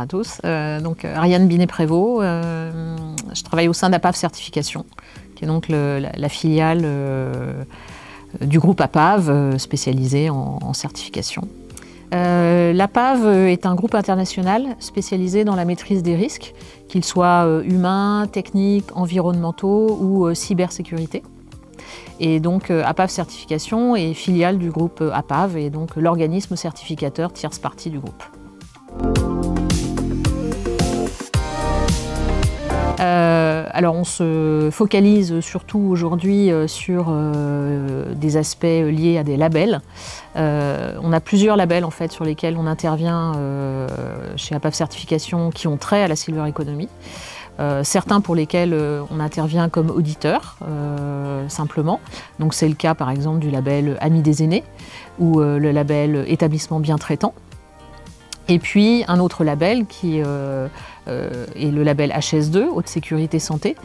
à tous. Ariane Binet-Prévost, je travaille au sein d'APAV Certification, qui est donc la filiale du groupe APAV spécialisé en certification. L'APAV est un groupe international spécialisé dans la maîtrise des risques, qu'ils soient humains, techniques, environnementaux ou cybersécurité. Et donc APAV Certification est filiale du groupe APAV et donc l'organisme certificateur tierce partie du groupe. Alors on se focalise surtout aujourd'hui sur des aspects liés à des labels. On a plusieurs labels en fait sur lesquels on intervient chez APAV Certification qui ont trait à la Silver Economy. Certains pour lesquels on intervient comme auditeur, simplement. Donc c'est le cas par exemple du label Amis des aînés ou le label Établissement bien traitant. Et puis un autre label qui est le label HS2, Haute Sécurité Santé,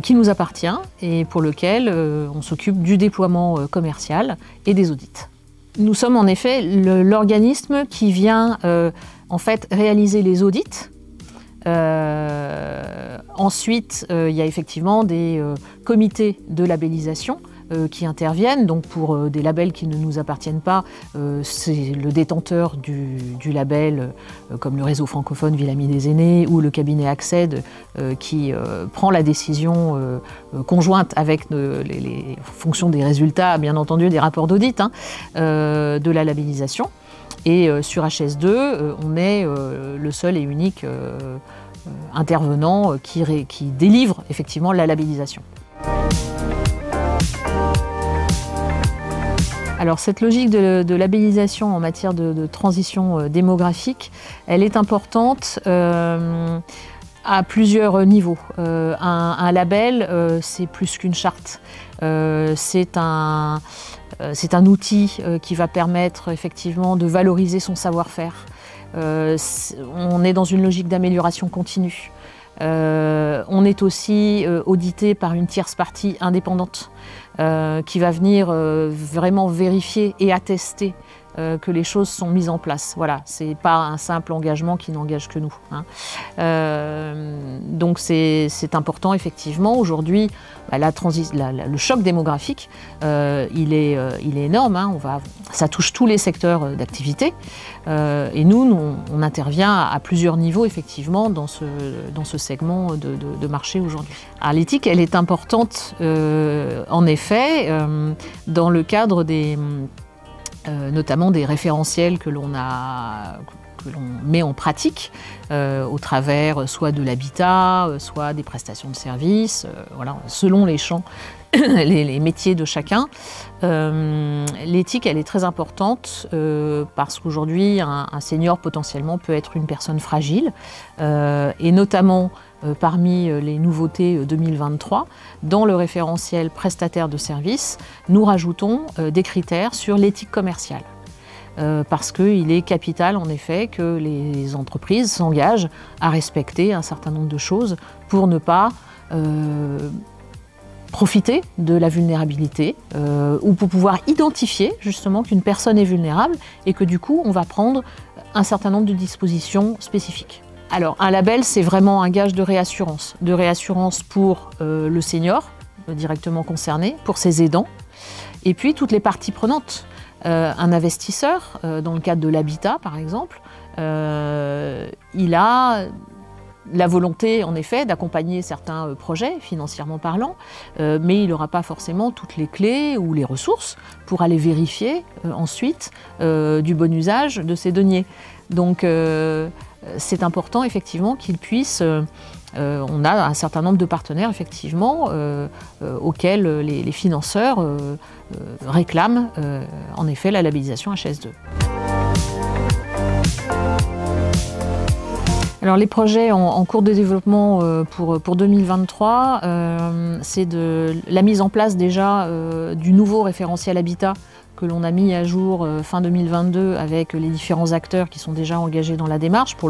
qui nous appartient et pour lequel on s'occupe du déploiement commercial et des audits. Nous sommes en effet l'organisme qui vient en fait réaliser les audits. Ensuite, il y a effectivement des comités de labellisation qui interviennent. Donc pour des labels qui ne nous appartiennent pas, c'est le détenteur du label, comme le réseau francophone Ville Amis des aînés ou le cabinet Accède, qui prend la décision conjointe avec les fonctions des résultats, bien entendu des rapports d'audit, de la labellisation. Et sur HS2, on est le seul et unique intervenant qui délivre effectivement la labellisation. Alors cette logique de labellisation en matière de transition démographique, elle est importante à plusieurs niveaux. Un label, c'est plus qu'une charte. C'est un outil qui va permettre effectivement de valoriser son savoir-faire. On est dans une logique d'amélioration continue. On est aussi audité par une tierce partie indépendante qui va venir vraiment vérifier et attester que les choses sont mises en place. Voilà, c'est pas un simple engagement qui n'engage que nous. Donc c'est important effectivement. Aujourd'hui, le choc démographique, il est énorme. Ça touche tous les secteurs d'activité. Et nous, on intervient à plusieurs niveaux effectivement dans ce segment de marché aujourd'hui. Alors l'éthique, elle est importante en effet dans le cadre notamment des référentiels que l'on met en pratique au travers soit de l'habitat, soit des prestations de services, voilà, selon les champs, les métiers de chacun. L'éthique, elle est très importante parce qu'aujourd'hui, un senior potentiellement peut être une personne fragile et notamment parmi les nouveautés 2023, dans le référentiel prestataire de services, nous rajoutons des critères sur l'éthique commerciale. Parce qu'il est capital en effet que les entreprises s'engagent à respecter un certain nombre de choses pour ne pas profiter de la vulnérabilité ou pour pouvoir identifier justement qu'une personne est vulnérable et que du coup on va prendre un certain nombre de dispositions spécifiques. Alors un label, c'est vraiment un gage de réassurance pour le senior directement concerné, pour ses aidants et puis toutes les parties prenantes. Un investisseur, dans le cadre de l'habitat par exemple, il a la volonté en effet d'accompagner certains projets financièrement parlant, mais il n'aura pas forcément toutes les clés ou les ressources pour aller vérifier ensuite du bon usage de ces deniers. Donc c'est important effectivement qu'il puisse... on a un certain nombre de partenaires effectivement auxquels les financeurs réclament en effet la labellisation HS2. Alors les projets en cours de développement pour 2023, c'est la mise en place déjà du nouveau référentiel habitat que l'on a mis à jour fin 2022 avec les différents acteurs qui sont déjà engagés dans la démarche pour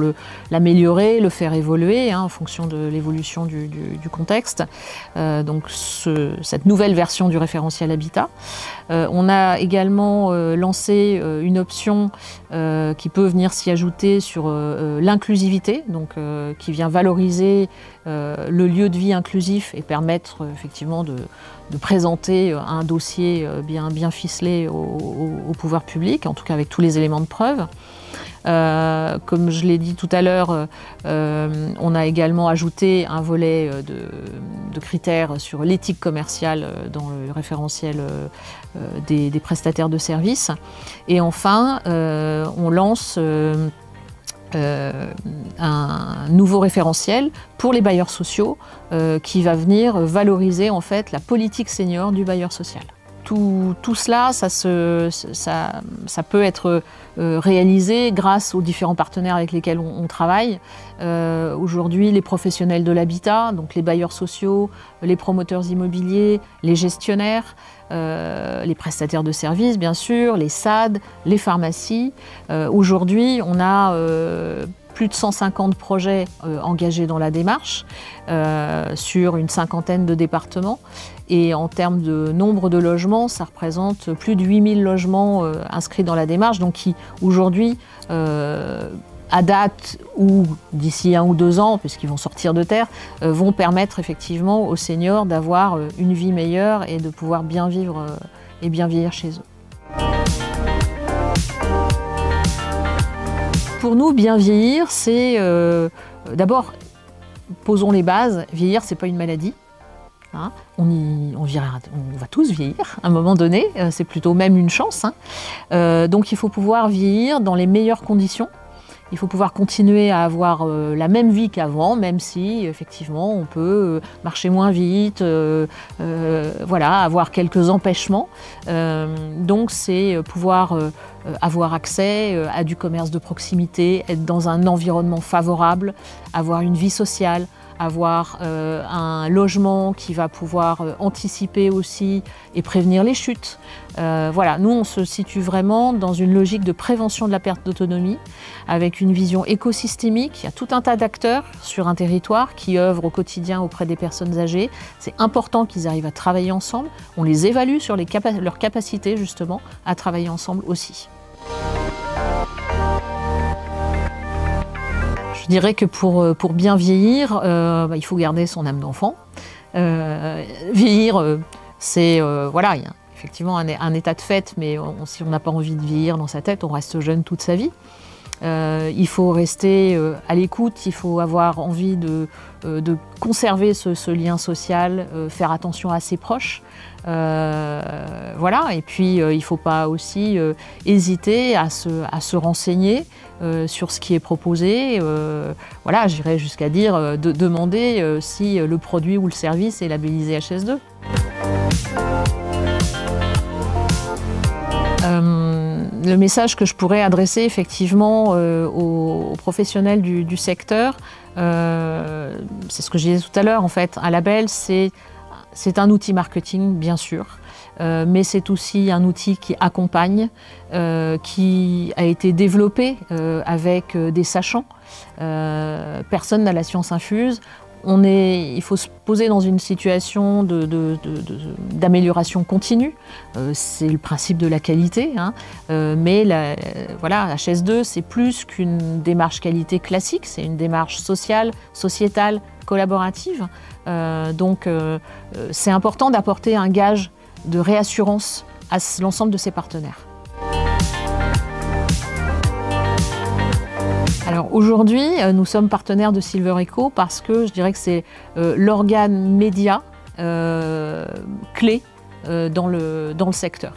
l'améliorer, le faire évoluer en fonction de l'évolution du contexte. Donc cette nouvelle version du référentiel habitat. On a également lancé une option qui peut venir s'y ajouter sur l'inclusivité, donc qui vient valoriser le lieu de vie inclusif et permettre effectivement de présenter un dossier bien ficelé au pouvoir public, en tout cas avec tous les éléments de preuve. Comme je l'ai dit tout à l'heure, on a également ajouté un volet de critères sur l'éthique commerciale dans le référentiel des prestataires de services. Et enfin, on lance un nouveau référentiel pour les bailleurs sociaux qui va venir valoriser en fait la politique senior du bailleur social. Tout cela, ça peut être réalisé grâce aux différents partenaires avec lesquels on travaille. Aujourd'hui, les professionnels de l'habitat, donc les bailleurs sociaux, les promoteurs immobiliers, les gestionnaires, les prestataires de services, bien sûr, les SAD, les pharmacies. Aujourd'hui, on a plus de 150 projets engagés dans la démarche sur une cinquantaine de départements. Et en termes de nombre de logements, ça représente plus de 8000 logements inscrits dans la démarche, donc qui aujourd'hui, à date ou d'ici 1 ou 2 ans, puisqu'ils vont sortir de terre, vont permettre effectivement aux seniors d'avoir une vie meilleure et de pouvoir bien vivre et bien vieillir chez eux. Pour nous, bien vieillir, c'est d'abord, posons les bases, vieillir, c'est pas une maladie. Hein, on va tous vieillir à un moment donné, c'est plutôt même une chance. Donc il faut pouvoir vieillir dans les meilleures conditions. Il faut pouvoir continuer à avoir la même vie qu'avant, même si effectivement on peut marcher moins vite, voilà, avoir quelques empêchements. Donc c'est pouvoir avoir accès à du commerce de proximité, être dans un environnement favorable, avoir une vie sociale, avoir un logement qui va pouvoir anticiper aussi et prévenir les chutes. Voilà, nous on se situe vraiment dans une logique de prévention de la perte d'autonomie avec une vision écosystémique. Il y a tout un tas d'acteurs sur un territoire qui œuvrent au quotidien auprès des personnes âgées. C'est important qu'ils arrivent à travailler ensemble. On les évalue sur leur capacité justement à travailler ensemble aussi. Je dirais que pour bien vieillir, il faut garder son âme d'enfant. Vieillir, c'est voilà, il y a effectivement un état de fait, mais si on n'a pas envie de vieillir dans sa tête, on reste jeune toute sa vie. Il faut rester à l'écoute, il faut avoir envie de conserver ce lien social, faire attention à ses proches. Voilà, et puis il ne faut pas aussi hésiter à se renseigner sur ce qui est proposé. Voilà, j'irais jusqu'à dire de demander si le produit ou le service est labellisé HS2. Le message que je pourrais adresser effectivement aux professionnels du secteur, c'est ce que je disais tout à l'heure, en fait, un label, c'est un outil marketing, bien sûr, mais c'est aussi un outil qui accompagne, qui a été développé avec des sachants. Personne n'a la science infuse. Il faut se poser dans une situation d'amélioration continue. C'est le principe de la qualité, hein. Mais voilà, HS2, c'est plus qu'une démarche qualité classique, c'est une démarche sociale, sociétale, collaborative. Donc c'est important d'apporter un gage de réassurance à l'ensemble de ses partenaires. Alors aujourd'hui, nous sommes partenaires de Silver Eco parce que je dirais que c'est l'organe média clé dans le secteur,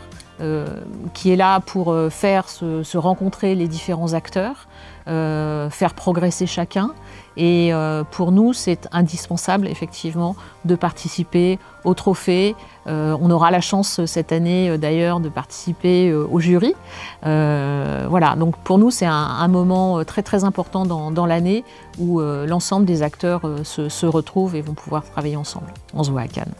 qui est là pour faire se rencontrer les différents acteurs, faire progresser chacun. Et pour nous, c'est indispensable effectivement de participer au trophée. On aura la chance cette année d'ailleurs de participer au jury. Voilà, donc pour nous, c'est un moment très très important dans l'année où l'ensemble des acteurs se retrouvent et vont pouvoir travailler ensemble. On se voit à Cannes.